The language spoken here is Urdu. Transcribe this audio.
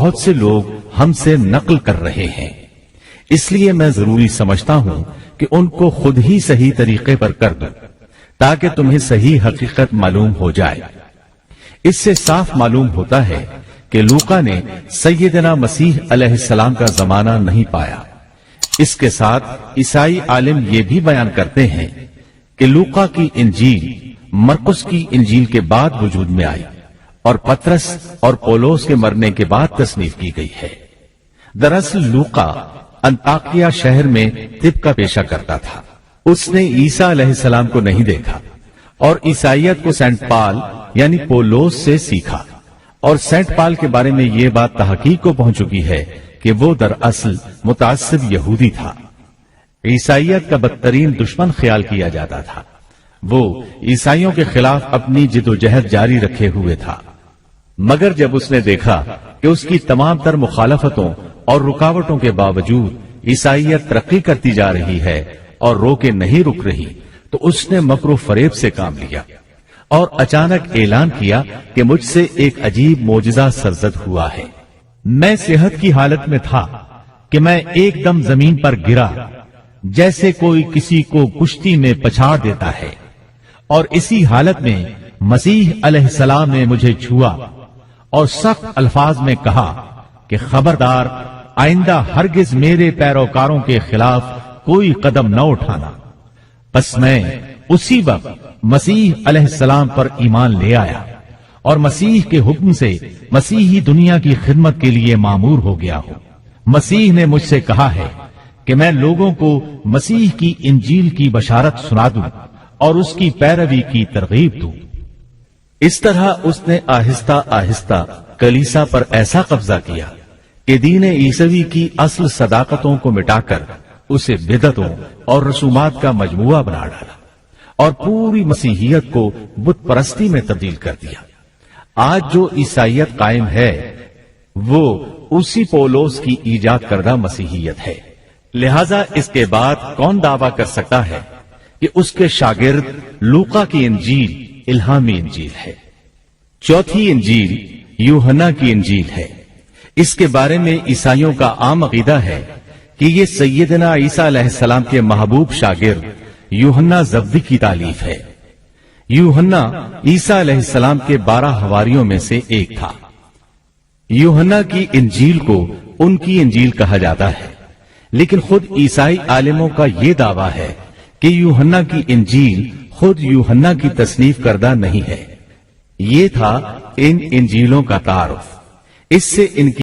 بہت سے لوگ ہم سے نقل کر رہے ہیں، اس لیے میں ضروری سمجھتا ہوں کہ ان کو خود ہی صحیح طریقے پر کر دوں تاکہ تمہیں صحیح حقیقت معلوم ہو جائے۔ اس سے صاف معلوم ہوتا ہے کہ لوقا نے سیدنا مسیح علیہ السلام کا زمانہ نہیں پایا۔ اس کے ساتھ عیسائی عالم یہ بھی بیان کرتے ہیں کہ لوقا کی انجیل مرقس کی انجیل کے بعد وجود میں آئی اور پطرس اور پولس کے مرنے کے بعد تصنیف کی گئی ہے۔ دراصل لوقا انطاکیہ شہر میں طب کا پیشہ کرتا تھا۔ اس نے عیسیٰ علیہ السلام کو نہیں دیکھا اور عیسائیت کو سینٹ پال یعنی پولس سے سیکھا، اور سینٹ پال کے بارے میں یہ بات تحقیق کو پہنچ چکی ہے کہ وہ دراصل متعصب یہودی تھا، عیسائیت کا بدترین دشمن خیال کیا جاتا تھا۔ وہ عیسائیوں کے خلاف اپنی جدوجہد جاری رکھے ہوئے تھا، مگر جب اس نے دیکھا کہ اس کی تمام تر مخالفتوں اور رکاوٹوں کے باوجود عیسائیت ترقی کرتی جا رہی ہے اور روکے نہیں رک رہی، تو اس نے مکر و فریب سے کام لیا اور اچانک اعلان کیا کہ مجھ سے ایک عجیب معجزہ سرزد ہوا ہے۔ میں صحت کی حالت میں تھا کہ میں ایک دم زمین پر گرا جیسے کوئی کسی کو کشتی میں پچھاڑ دیتا ہے، اور اسی حالت میں مسیح علیہ السلام نے مجھے چھوا اور سخت الفاظ میں کہا کہ خبردار، آئندہ ہرگز میرے پیروکاروں کے خلاف کوئی قدم نہ اٹھانا۔ پس میں اسی وقت مسیح علیہ السلام پر ایمان لے آیا اور مسیح کے حکم سے مسیحی دنیا کی خدمت کے لیے مامور ہو گیا ہوں۔ مسیح نے مجھ سے کہا ہے کہ میں لوگوں کو مسیح کی انجیل کی بشارت سنا دوں اور اس کی پیروی کی ترغیب دوں۔ اس طرح اس نے آہستہ آہستہ کلیسا پر ایسا قبضہ کیا کہ دین عیسوی کی اصل صداقتوں کو مٹا کر اسے بدعتوں اور رسومات کا مجموعہ بنا ڈالا اور پوری مسیحیت کو بت پرستی میں تبدیل کر دیا۔ آج جو عیسائیت قائم ہے وہ اسی پولس کی ایجاد کردہ مسیحیت ہے۔ لہذا اس کے بعد کون دعویٰ کر سکتا ہے کہ اس کے شاگرد لوقا کی انجیل الہامی انجیل ہے؟ چوتھی انجیل یوحنا کی انجیل ہے۔ اس کے بارے میں عیسائیوں کا عام عقیدہ ہے کہ یہ سیدنا عیسیٰ علیہ السلام کے محبوب شاگرد یوحنا زبدی کی تالیف ہے۔ یوحنا عیسیٰ علیہ السلام کے 12 حواریوں میں سے ایک تھا۔ یوحنا کی انجیل کو ان کی انجیل کہا جاتا ہے، لیکن خود عیسائی عالموں کا یہ دعویٰ ہے کہ یوحنا کی انجیل خود یوحنا کی تصنیف کردہ نہیں ہے۔ یہ تھا ان انجیلوں کا تعارف۔ اس سے ان کی